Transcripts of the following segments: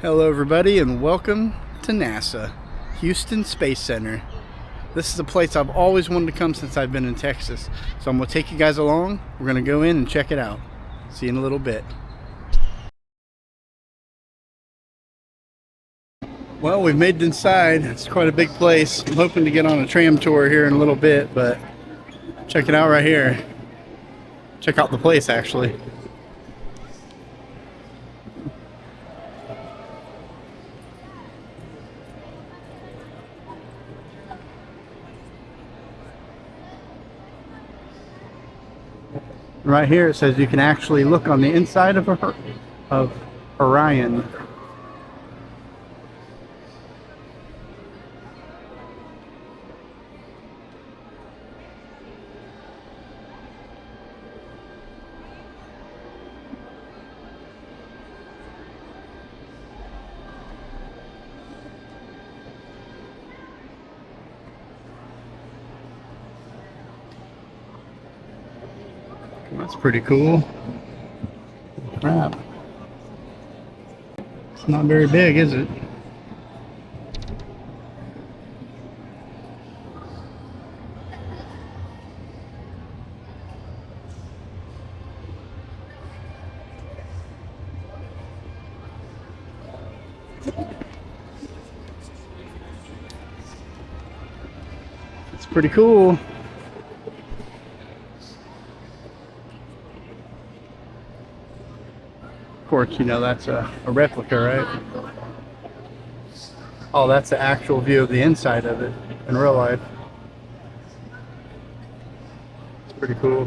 Hello everybody and welcome to NASA, Houston Space Center. This is a place I've always wanted to come since I've been in Texas. So I'm going to take you guys along. We're going to go in and check it out. See you in a little bit. Well, we've made it inside. It's quite a big place. I'm hoping to get on a tram tour here in a little bit, but check it out right here. Check out the place actually. Right here it says you can actually look on the inside of Orion. That's pretty cool. Crap. It's not very big, is it? It's pretty cool. Of course, you know that's a replica, right? Oh, that's the actual view of the inside of it in real life. It's pretty cool.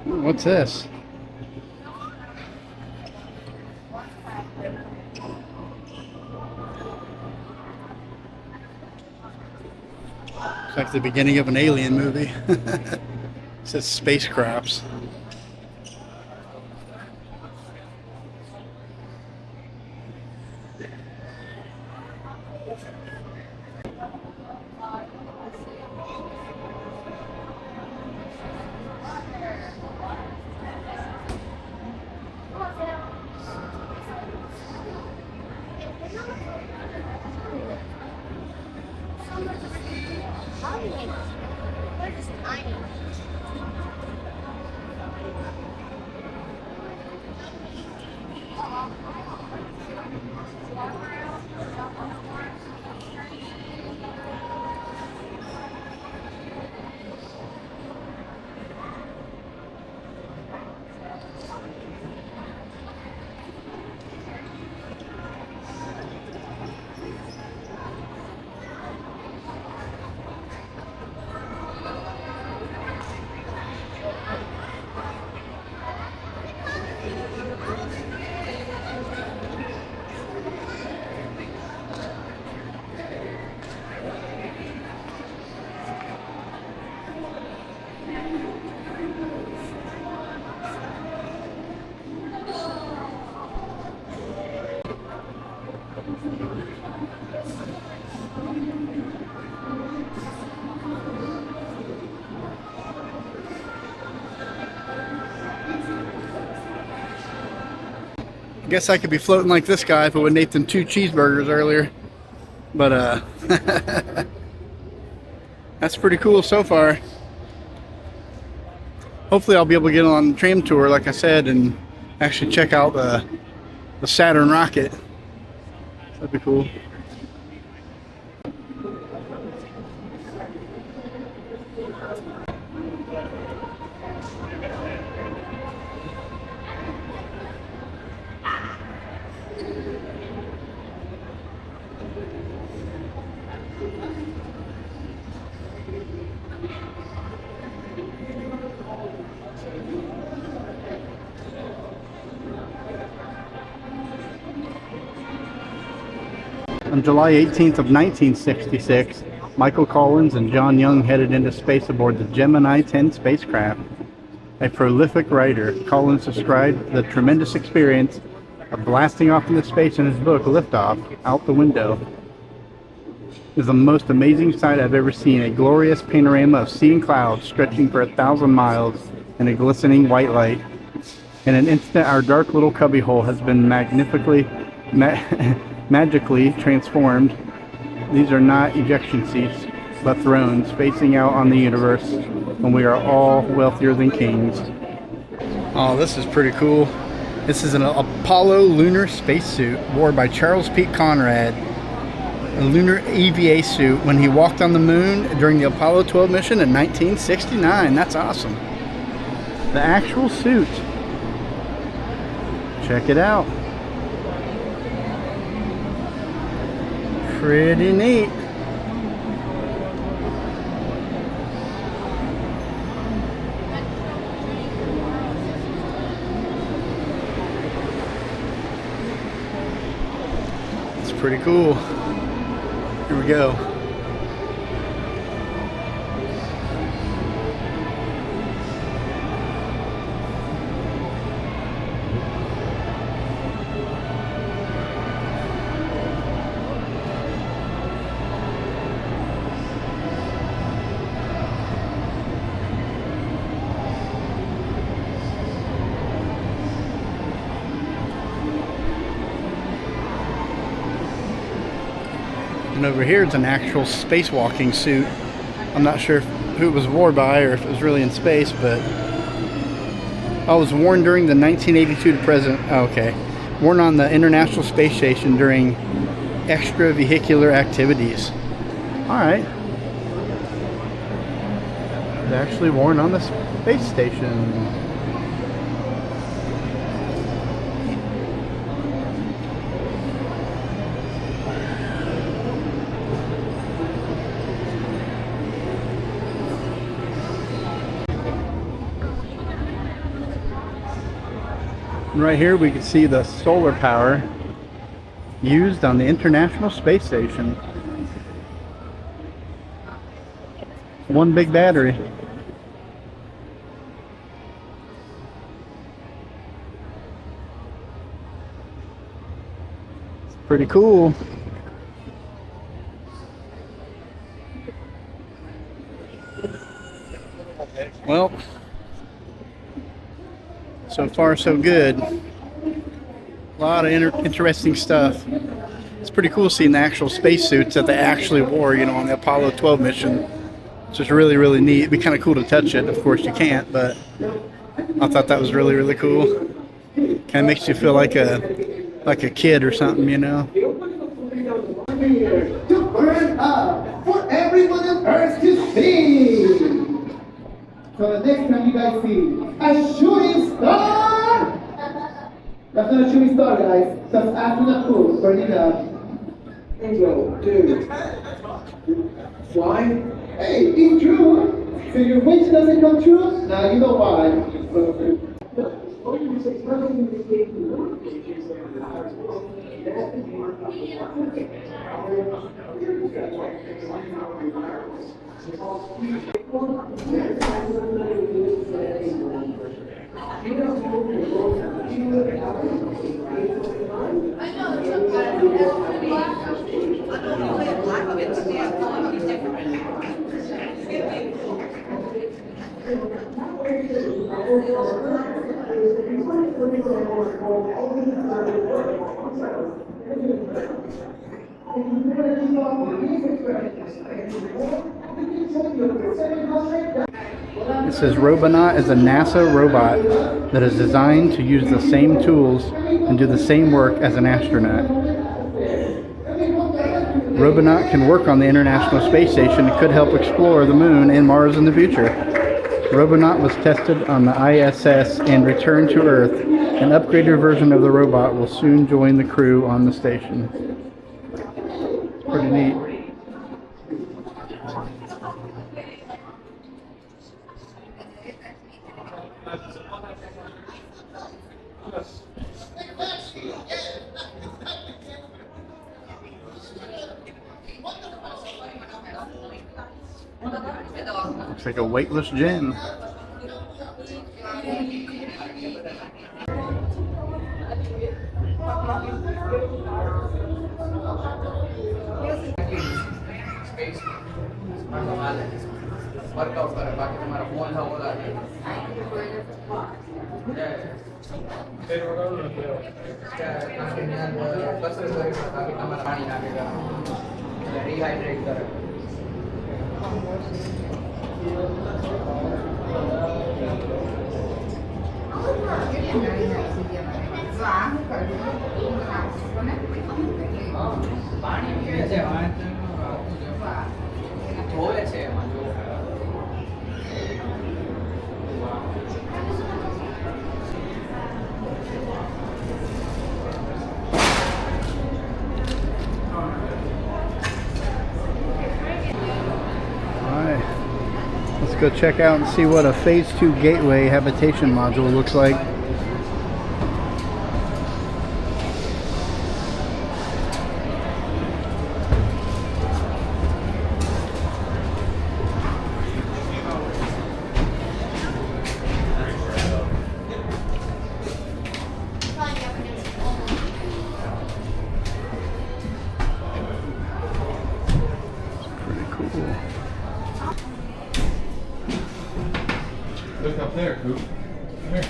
What's this? It's like the beginning of an alien movie. It says spacecrafts. I guess I could be floating like this guy if I wouldn't ate them 2 cheeseburgers earlier. But that's pretty cool so far. Hopefully I'll be able to get on the tram tour, like I said, and actually check out the Saturn rocket. That'd be cool. On July 18th of 1966, Michael Collins and John Young headed into space aboard the Gemini 10 spacecraft. A prolific writer, Collins described the tremendous experience of blasting off into space in his book, Liftoff, Out the Window. It is the most amazing sight I've ever seen, a glorious panorama of sea and clouds stretching for 1,000 miles in a glistening white light. In an instant, our dark little cubbyhole has been magically transformed. These are not ejection seats, but thrones facing out on the universe, and we are all wealthier than kings. Oh, this is pretty cool. This is an Apollo lunar spacesuit worn by Charles P. Conrad, a lunar EVA suit when he walked on the moon during the Apollo 12 mission in 1969. That's awesome. The actual suit. Check it out. Pretty neat. It's pretty cool. Here we go. And over here it's an actual spacewalking suit. I'm not sure who it was worn by or if it was really in space, but it was worn during the 1982 to present. Oh, okay, worn on the International Space Station during extravehicular activities. All right, it's actually worn on the space station. And right here we can see the solar power used on the International Space Station. One big battery. It's pretty cool. Well, so far so good. A lot of interesting stuff. It's pretty cool seeing the actual spacesuits that they actually wore, you know, on the Apollo 12 mission. It's just really, really neat. It'd be kind of cool to touch it. Of course you can't, but I thought that was really, really cool. Kind of makes you feel like a kid or something, you know. To burn up for everyone on Earth to see. So the next time you guys see a shooting star, that's not a shooting star, guys. That's after the pool, burning up. Angel, dude. Why? Hey, it's true. So your wish doesn't come true? Now you know why. It says Robonaut is a NASA robot that is designed to use the same tools and do the same work as an astronaut. Robonaut can work on the International Space Station and could help explore the Moon and Mars in the future. Robonaut was tested on the ISS and returned to Earth. An upgraded version of the robot will soon join the crew on the station. Pretty neat. Looks like a weightless gym. Alright, let's go check out and see what a Phase 2 Gateway habitation module looks like. Look up there, Coop. Come here.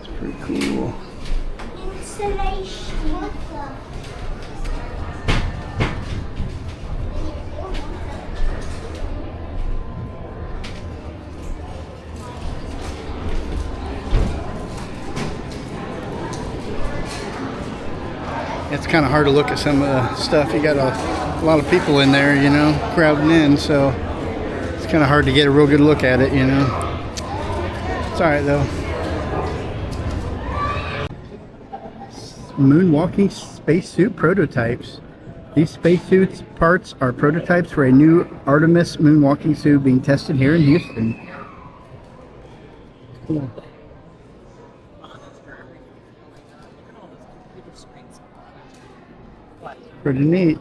It's pretty cool. Installation. What the? It's kind of hard to look at some of the stuff. You got a lot of people in there, you know, crowding in, so it's kind of hard to get a real good look at it, you know. It's alright though. Moonwalking spacesuit prototypes. These spacesuits parts are prototypes for a new Artemis moonwalking suit being tested here in Houston. Cool. Pretty neat.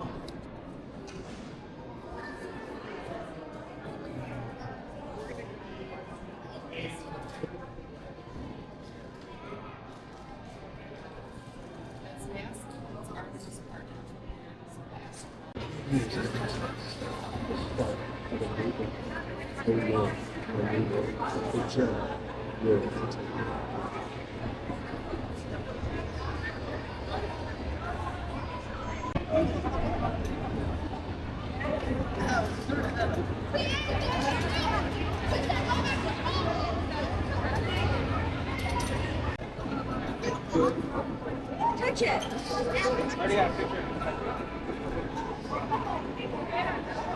Touch it.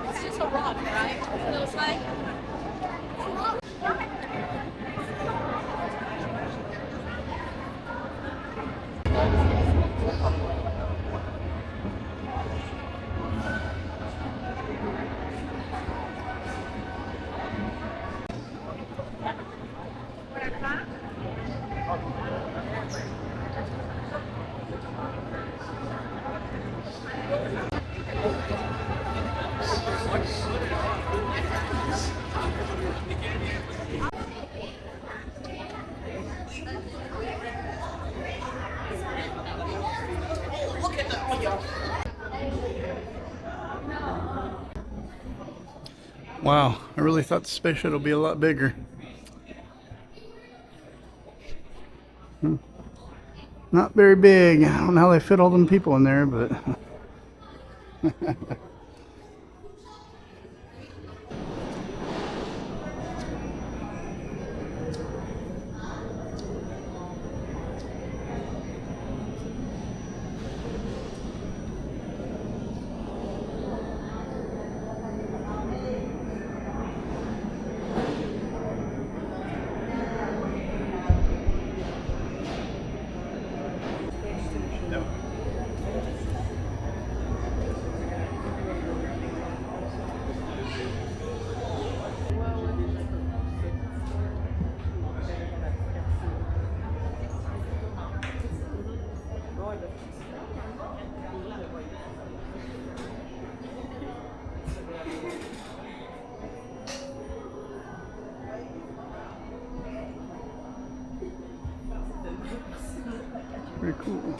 It's just a rock, right? It looks like. Wow, I really thought the space shuttle would be a lot bigger. Not very big. I don't know how they fit all them people in there, but pretty cool.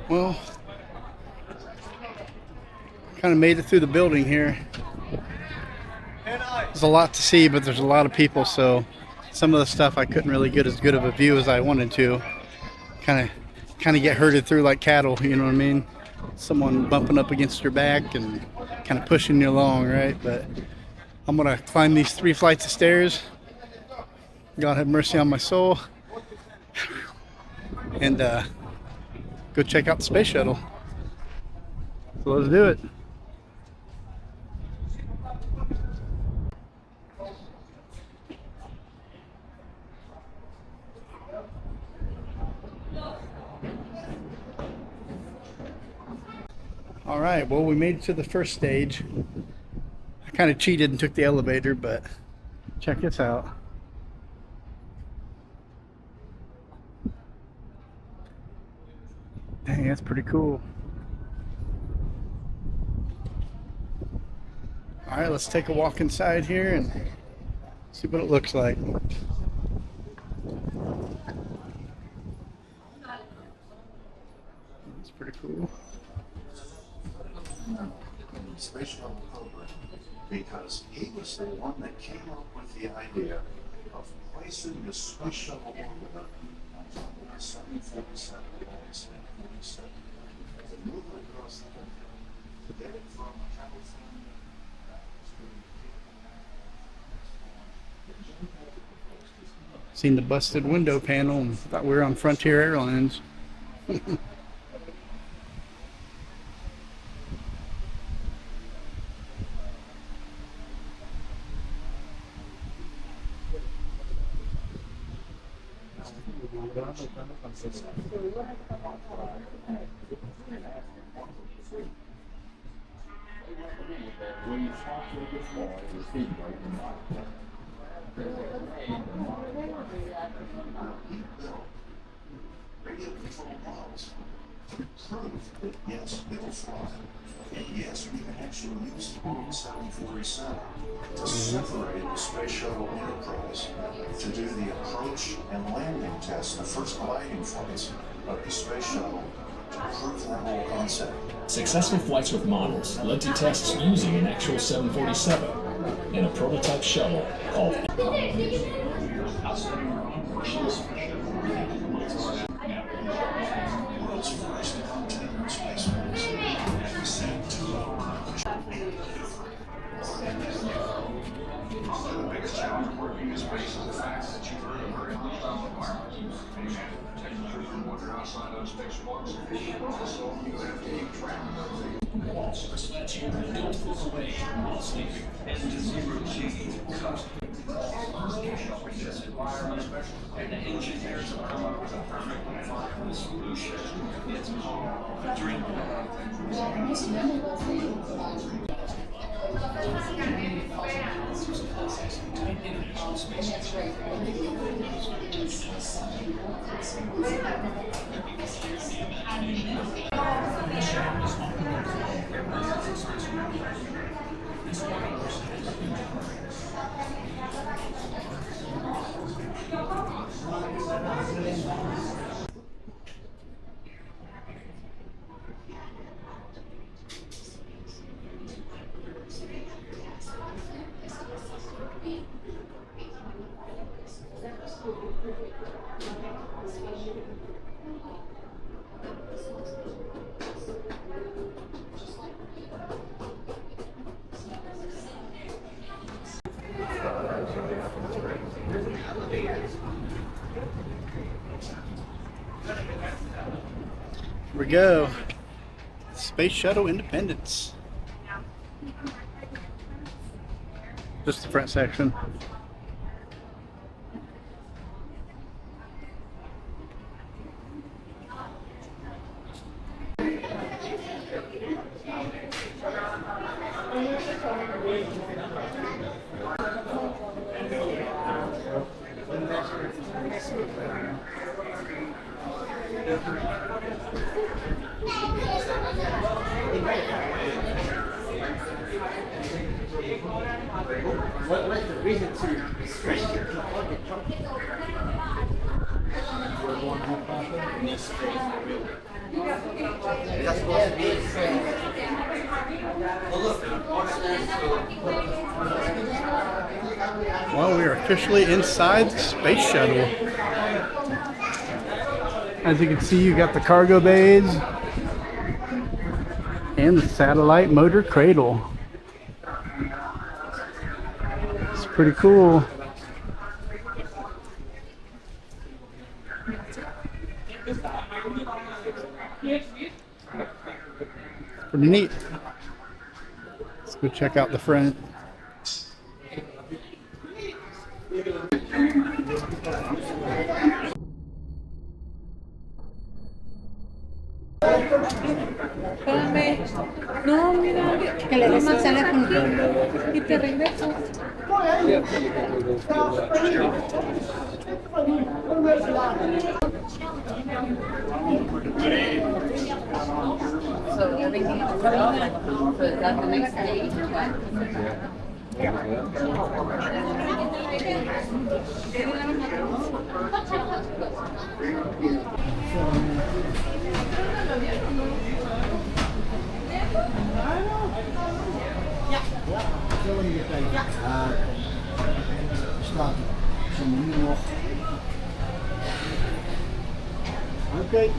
Well, kind of made it through the building here. There's a lot to see, but there's a lot of people, so some of the stuff I couldn't really get as good of a view as I wanted to. Kind of get herded through like cattle, you know what I mean? Someone bumping up against your back and kind of pushing you along, right? But I'm gonna climb these 3 flights of stairs. God have mercy on my soul. And go check out the space shuttle. So let's do it. All right, well, we made it to the first stage. I kind of cheated and took the elevator, but check this out. Dang, that's pretty cool. All right, let's take a walk inside here and see what it looks like. That's pretty cool. Space shuttle program, because he was the one that came up with the idea of placing the space shuttle orbiter on top of the 747 and 747 and move it across the country to get it from California to Seen the busted window panel and thought we were on Frontier Airlines. radio control models to prove that yes, it'll fly. And yes, we can actually use the Boeing 747 to separate the Space Shuttle Enterprise to do the approach and landing tests, the first gliding flights of the Space Shuttle, to prove that whole concept. Successful flights with models led to tests using an actual 747 and a prototype shuttle called World's first container space force. Sent to the biggest challenge of working in space is the fact that you learn a very hostile environment. And you have to protect the crew from what are outside of spacewalks. Also, you have to keep track of everything. And to zero G cost. And the engineers have come up with a perfectly viable solution. It's called the dream. Here we go. Space Shuttle Independence. Just the front section. What was the reason to stretch your Is that supposed to be Well, we are officially inside the space shuttle. As you can see, you got the cargo bays and the satellite motor cradle. It's pretty cool. Pretty neat. Let's go check out the front. Espérame. No, mira, que le des el teléfono y te regreso. So everything is coming. So is that the next day? staat ze nu nog. Oké.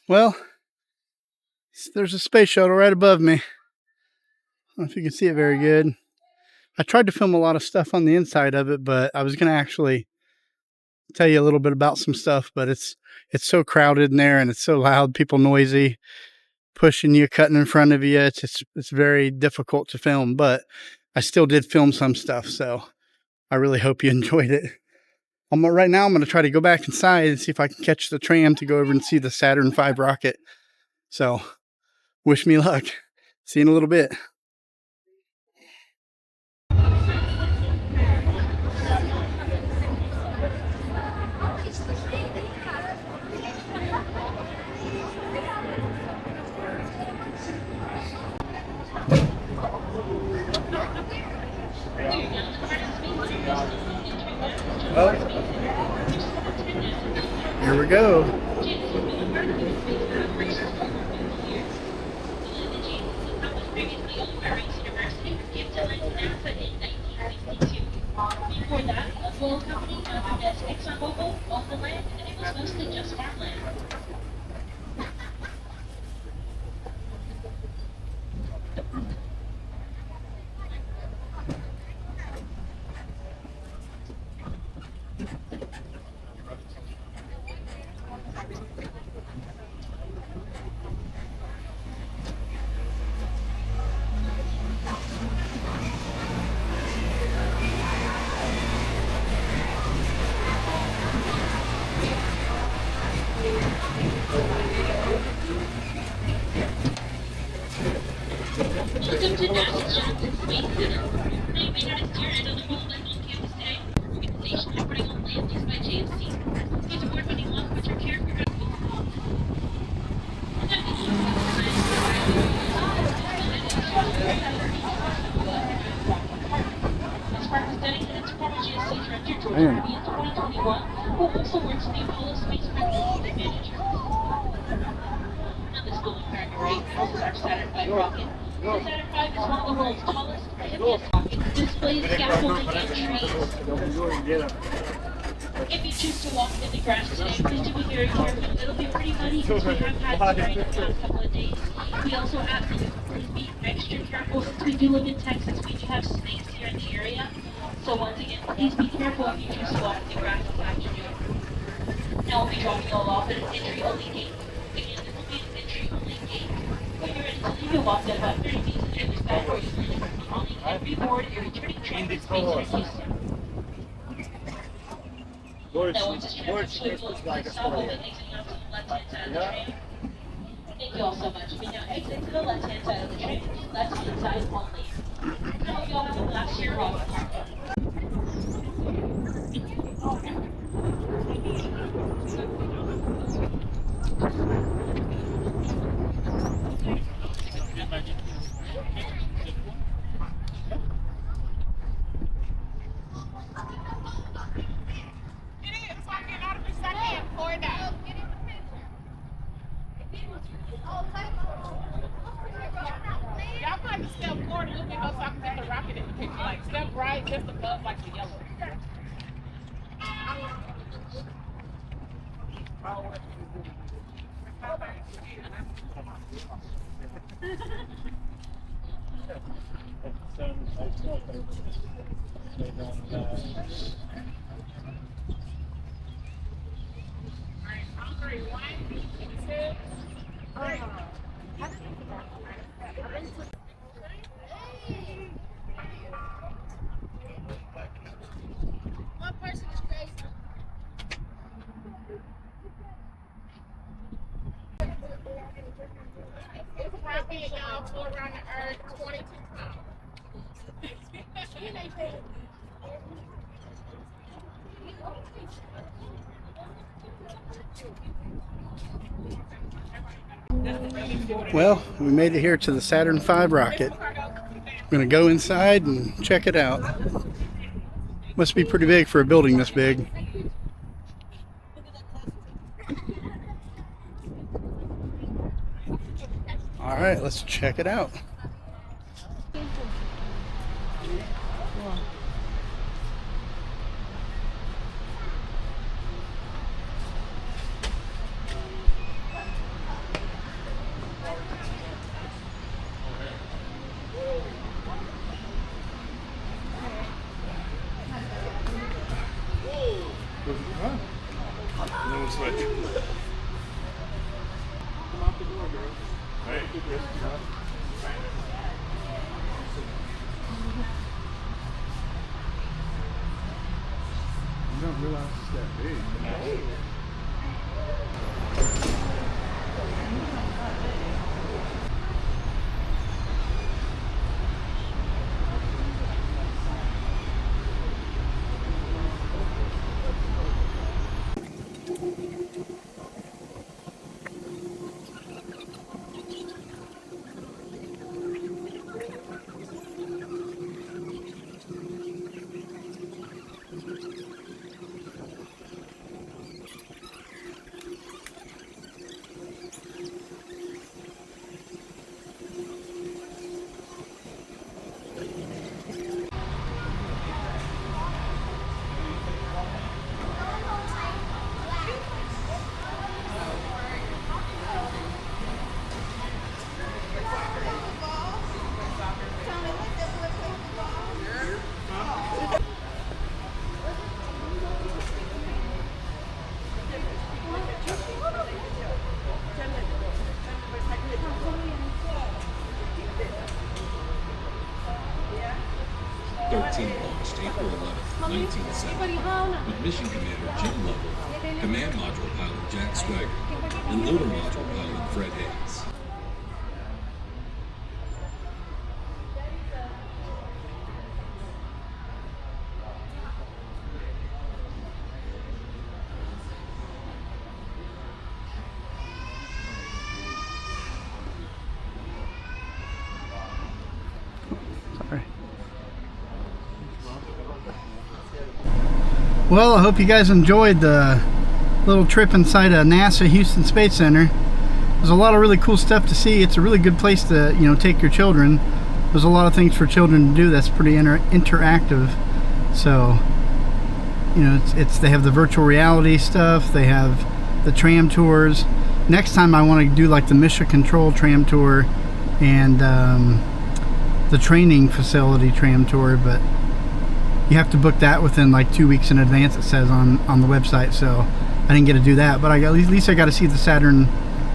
Well, there's a space shuttle right above me. I don't know if you can see it very good. I tried to film a lot of stuff on the inside of it, but I was going to actually tell you a little bit about some stuff, but it's so crowded in there and it's so loud, people noisy, pushing you, cutting in front of you. It's very difficult to film, but I still did film some stuff, so I really hope you enjoyed it. Right now, I'm going to try to go back inside and see if I can catch the tram to go over and see the Saturn V rocket. So, wish me luck. See you in a little bit. Well, here we go. Before that, a oil company known as ExxonMobil owned the land, and it was mostly just farmland. Welcome to NASA's Johnson Space Center. Now, you may notice here I don't know that on campus today. The station operating on land leased by JFC. These award-winning long-winter care program. As part of studying its former GSC director, George Kirby, in 2021, who also works in the Apollo spacecraft as manager. Now, this glowing right, this is our Saturn V rocket. The Saturn V is one of the world's tallest, heaviest rockets. Displays, scaffolding, and trees. If you choose to walk in the grass today, please do be very careful. It'll be pretty muddy because we have had some rain in the past couple of days. We also ask that you please be extra careful since we do live in Texas. We do have snakes here in the area. So once again, please be careful if you choose to walk in the grass this afternoon. Now we'll be dropping you all off at an entry-only gate. Again, this will be an entry-only gate. When you're ready to leave, you'll walk down about 30 feet to the other side where you'll only can reboard your returning train in space for Houston. Now we're just transitioning to the stop and exiting out to the left-hand side of the train. Thank you all so much. We now exit to the left-hand side of the train, left-hand side only. Now hope you all have a blast here, Robert. Y'all kind of step forward a little bit so I can get the rocket in the picture. Like step right just above like the yellow. One person is crazy. It's rocket y'all flew around the earth 22 times. Well, we made it here to the Saturn V rocket. I'm going to go inside and check it out. Must be pretty big for a building this big. All right, let's check it out. No switch. Come out the door, girl. Hey. You don't realize it's that big. Launched April 11th, 1970, with Mission Commander Jim Lovell, Command Module Pilot Jack Swagger, and Loader Module Pilot Fred Hayes. Well, I hope you guys enjoyed the little trip inside of NASA Houston Space Center. There's a lot of really cool stuff to see. It's a really good place to, take your children. There's a lot of things for children to do that's pretty interactive. So, You know, they have the virtual reality stuff. They have the tram tours. Next time I want to do like the mission control tram tour and the training facility tram tour, but you have to book that within like 2 weeks in advance, it says on the website. So I didn't get to do that, but at least I got to see the Saturn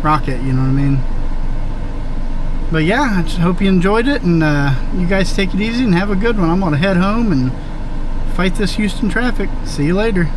rocket, you know what I mean? But yeah, I just hope you enjoyed it, and you guys take it easy and have a good one. I'm gonna head home and fight this Houston traffic. See you later.